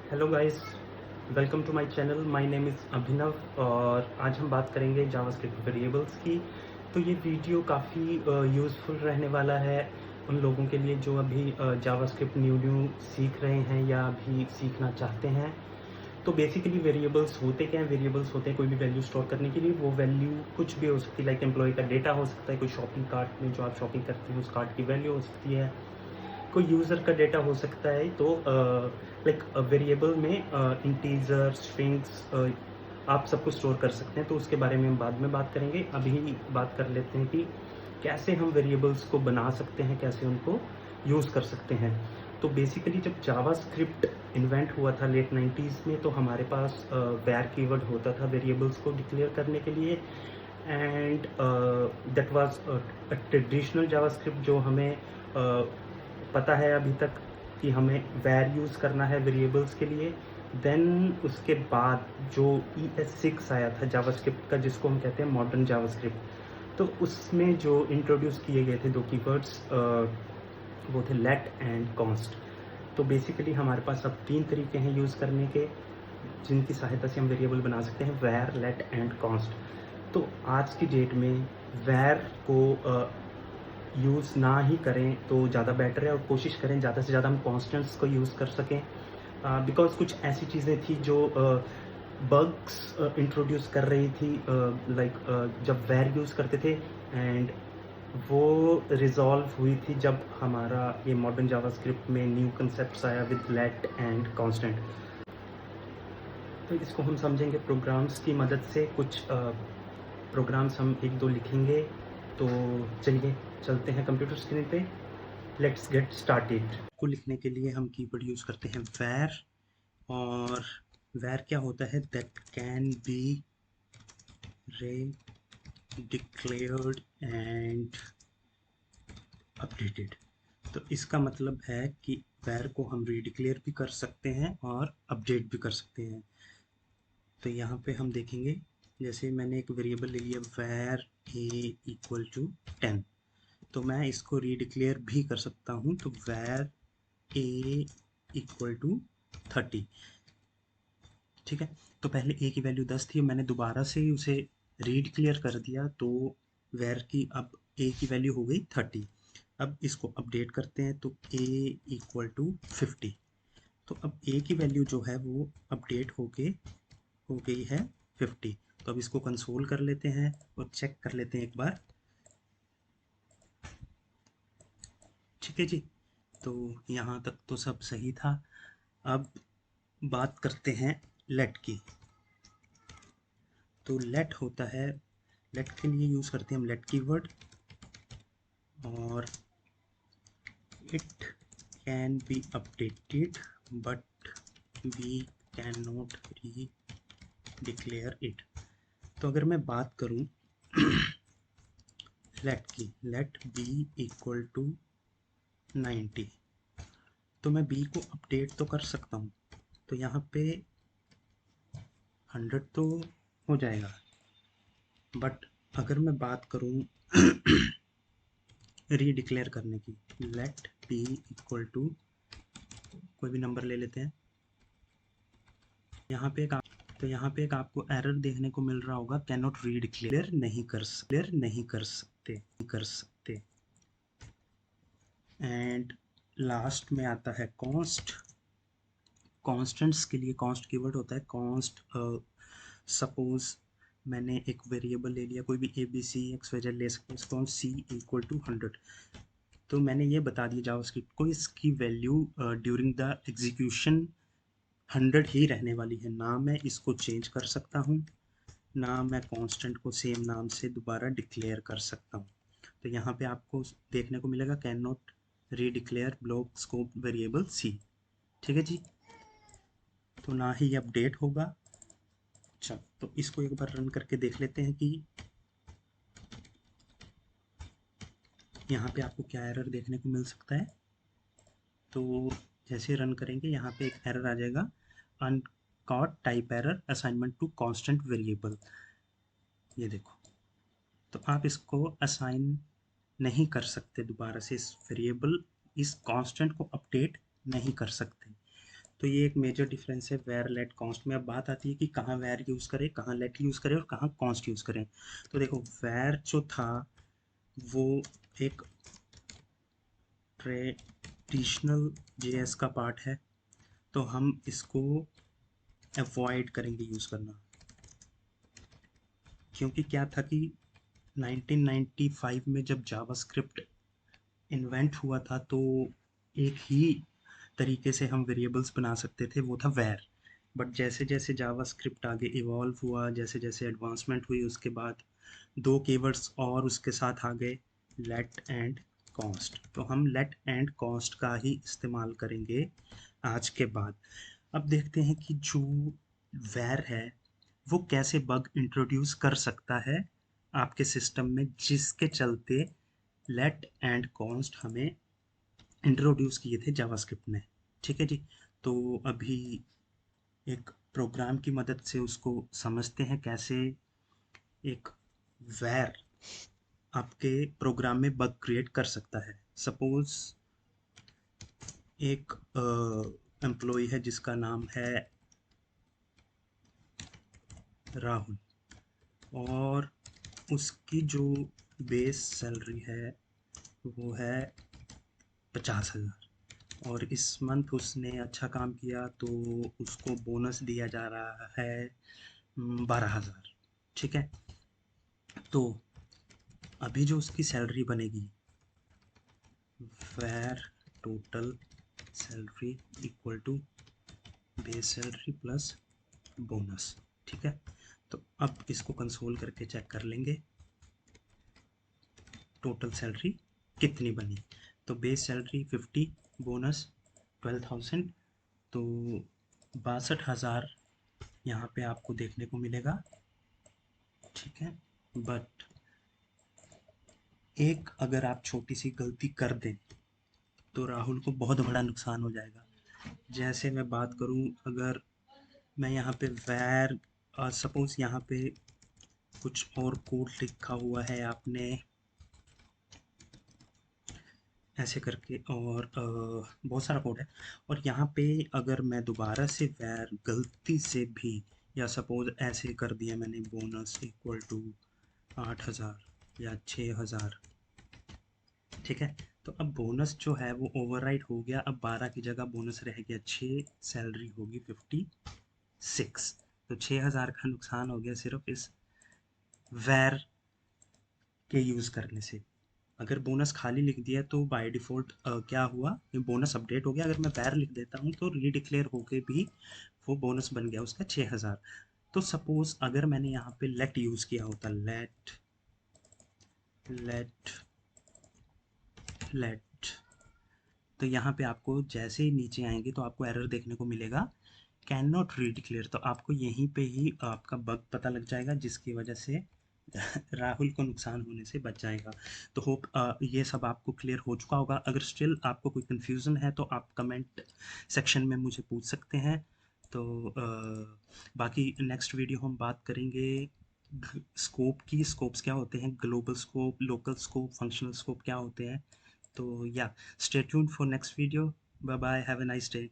Hello guys, welcome to my channel. My name is Abhinav और आज हम बात करेंगे जावास्क्रिप्ट वेरिएबल्स की। तो ये वीडियो काफ़ी यूज़फुल रहने वाला है उन लोगों के लिए जो अभी जावास्क्रिप्ट न्यू सीख रहे हैं या अभी सीखना चाहते हैं। तो बेसिकली वेरिएबल्स होते क्या हैं? वेरिएबल्स होते हैं कोई भी वैल्यू स्टोर करने के लिए। वो वैल्यू कुछ भी हो सकती है, लाइक एम्प्लॉय का डेटा हो सकता है, कोई शॉपिंग कार्ट में जो आप शॉपिंग करते हैं उस कार्ट की वैल्यू हो सकती है, कोई यूज़र का डेटा हो सकता है। तो लाइक वेरिएबल में इंटीजर स्ट्रिंग्स आप सब कुछ स्टोर कर सकते हैं। तो उसके बारे में हम बाद में बात करेंगे। अभी बात कर लेते हैं कि कैसे हम वेरिएबल्स को बना सकते हैं, कैसे उनको यूज़ कर सकते हैं। तो बेसिकली जब जावास्क्रिप्ट इन्वेंट हुआ था लेट 90s में, तो हमारे पास वैर कीवर्ड होता था वेरिएबल्स को डिक्लेयर करने के लिए। And that was traditional JavaScript जो हमें पता है अभी तक कि हमें वैर यूज़ करना है वेरिएबल्स के लिए। देन उसके बाद जो ES6 आया था जावास्क्रिप्ट का, जिसको हम कहते हैं मॉडर्न जावास्क्रिप्ट, तो उसमें जो इंट्रोड्यूस किए गए थे दो कीवर्ड्स, वो थे लेट एंड कॉन्स्ट। तो बेसिकली हमारे पास अब तीन तरीके हैं यूज़ करने के जिनकी सहायता से हम वेरिएबल बना सकते हैं, वैर, लेट एंड कॉन्स्ट। तो आज की डेट में वैर को यूज़ ना ही करें तो ज़्यादा बेटर है और कोशिश करें ज़्यादा से ज़्यादा हम कॉन्स्टेंट्स को यूज़ कर सकें। बिकॉज़ कुछ ऐसी चीज़ें थी जो बग्स इंट्रोड्यूस कर रही थी, लाइक जब वैर यूज़ करते थे, एंड वो रिज़ॉल्व हुई थी जब हमारा ये मॉडर्न जावास्क्रिप्ट में न्यू कंसेप्ट्स आया विद लेट एंड कांस्टेंट। तो इसको हम समझेंगे प्रोग्राम्स की मदद से। कुछ प्रोग्राम्स हम एक दो लिखेंगे। तो चलिए चलते हैं कंप्यूटर स्क्रीन पे। Let's get started. को लिखने के लिए हम कीवर्ड यूज़ करते हैं वैर। और वैर क्या होता है? दैट कैन बी रे डिक्लेयर्ड एंड अपडेटेड। तो इसका मतलब है कि वैर को हम रीडिक्लेयर भी कर सकते हैं और अपडेट भी कर सकते हैं। तो यहाँ पे हम देखेंगे, जैसे मैंने एक वेरिएबल ले लिया वैर ए इक्वल टू 10, तो मैं इसको रीडिक्लेयर भी कर सकता हूँ। तो वैर ए इक्वल टू 30, ठीक है। तो पहले ए की वैल्यू 10 थी, मैंने दोबारा से उसे रीडिक्लेयर कर दिया, तो वैर की अब ए की वैल्यू हो गई 30। अब इसको अपडेट करते हैं तो ए इक्वल टू 50। तो अब ए की वैल्यू जो है वो अपडेट हो गई है 50। तो अब इसको कंसोल कर लेते हैं और चेक कर लेते हैं एक बार। ठीक है जी, तो यहाँ तक तो सब सही था। अब बात करते हैं लेट की। तो लेट होता है, लेट के लिए यूज़ करते हैं हम लेट कीवर्ड। और it can be updated but we can not redeclare it. तो अगर मैं बात करूं लेट की, लेट बी इक्वल टू 90, तो मैं बी को अपडेट तो कर सकता हूँ। तो यहाँ पे 100 तो हो जाएगा, बट अगर मैं बात करूँ रीडिक्लेयर करने की, लेट बी इक्वल टू कोई भी नंबर ले लेते हैं। यहाँ पे एक तो यहाँ पे एक आपको एरर देखने को मिल रहा होगा, कैन नॉट रीडिक्लेयर, नहीं कर सकते। एंड लास्ट में आता है कॉन्स्ट। कॉन्स्टेंट्स के लिए कॉन्स्ट कीवर्ड होता है कॉन्स्ट। सपोज मैंने एक वेरिएबल ले लिया, कोई भी ABC XYZ ले सकते हैं, इसको हम C इक्वल टू 100। तो मैंने ये बता दिया जावास्क्रिप्ट को, इसकी वैल्यू ड्यूरिंग द एग्जीक्यूशन 100 ही रहने वाली है। ना मैं इसको चेंज कर सकता हूँ, ना मैं कांस्टेंट को सेम नाम से दोबारा डिक्लेयर कर सकता हूँ। तो यहाँ पे आपको देखने को मिलेगा can not redeclare block scope variable C। ठीक है जी, तो ना ही अपडेट होगा। अच्छा, तो इसको एक बार रन करके देख लेते हैं कि यहाँ पे आपको क्या एरर देखने को मिल सकता है। तो जैसे रन करेंगे यहाँ पे एक एरर आ जाएगा, uncaught type error assignment to constant variable. ये देखो, तो आप इसको असाइन नहीं कर सकते दोबारा से, इस वेरिएबल इस कांस्टेंट को अपडेट नहीं कर सकते। तो ये एक मेजर डिफरेंस है वेर लेट कॉन्स्ट में। अब बात आती है कि कहाँ वेर यूज़ करें, कहाँ लेट यूज़ करें और कहाँ कॉन्स्ट यूज़ करें। तो देखो वेर जो था वो एक ट्रेडिशनल जेएस का पार्ट है, तो हम इसको अवॉइड करेंगे यूज़ करना। क्योंकि क्या था कि 1995 में जब जावास्क्रिप्ट इन्वेंट हुआ था तो एक ही तरीके से हम वेरिएबल्स बना सकते थे, वो था वेर। बट जैसे जैसे जावास्क्रिप्ट आगे इवॉल्व हुआ, जैसे जैसे एडवांसमेंट हुई, उसके बाद दो कीवर्ड्स और उसके साथ आ गए, लेट एंड कॉस्ट। तो हम लेट एंड कॉस्ट का ही इस्तेमाल करेंगे आज के बाद। अब देखते हैं कि जो वेर है वो कैसे बग इंट्रोड्यूस कर सकता है आपके सिस्टम में, जिसके चलते लेट एंड कॉन्स्ट हमें इंट्रोड्यूस किए थे जावास्क्रिप्ट में। ठीक है जी। तो अभी एक प्रोग्राम की मदद से उसको समझते हैं कैसे एक वैर आपके प्रोग्राम में बग क्रिएट कर सकता है। सपोज एक एम्प्लॉय है जिसका नाम है राहुल, और उसकी जो बेस सैलरी है वो है 50,000, और इस मंथ उसने अच्छा काम किया तो उसको बोनस दिया जा रहा है 12,000। ठीक है। तो अभी जो उसकी सैलरी बनेगी, where total salary equal to base salary plus bonus. ठीक है। तो अब इसको कंसोल करके चेक कर लेंगे टोटल सैलरी कितनी बनी। तो बेस सैलरी 50, बोनस 12,000, तो 62,000 यहाँ पे आपको देखने को मिलेगा। ठीक है। बट एक अगर आप छोटी सी गलती कर दें तो राहुल को बहुत बड़ा नुकसान हो जाएगा। जैसे मैं बात करूं, अगर मैं यहाँ पे वैर सपोज यहाँ पे कुछ और कोड लिखा हुआ है आपने ऐसे करके, और बहुत सारा कोड है, और यहाँ पे अगर मैं दोबारा से वैर गलती से भी, या सपोज ऐसे कर दिया मैंने बोनस इक्वल टू 8,000 या 6,000। ठीक है। तो अब बोनस जो है वो ओवरराइड हो गया, अब 12 की जगह बोनस रह गया 6, सैलरी होगी 56। तो 6,000 का नुकसान हो गया सिर्फ इस वैर के यूज़ करने से। अगर बोनस खाली लिख दिया तो बाय डिफ़ॉल्ट क्या हुआ, ये बोनस अपडेट हो गया। अगर मैं वैर लिख देता हूँ तो रीडिक्लेयर होके भी वो बोनस बन गया उसका 6,000। तो सपोज़ अगर मैंने यहाँ पे लेट यूज़ किया होता, लेट लेट लेट, तो यहाँ पे आपको जैसे ही नीचे आएंगे तो आपको एरर देखने को मिलेगा, कैन नॉट रीडिक्लेयर। तो आपको यहीं पे ही आपका बग पता लग जाएगा, जिसकी वजह से राहुल को नुकसान होने से बच जाएगा। तो होप ये सब आपको क्लियर हो चुका होगा। अगर स्टिल आपको कोई कन्फ्यूज़न है तो आप कमेंट सेक्शन में मुझे पूछ सकते हैं। तो बाकी नेक्स्ट वीडियो हम बात करेंगे स्कोप की। स्कोप्स क्या होते हैं, global scope, local scope, functional scope क्या होते हैं। तो या stay tuned for next video. Bye bye, have a nice day.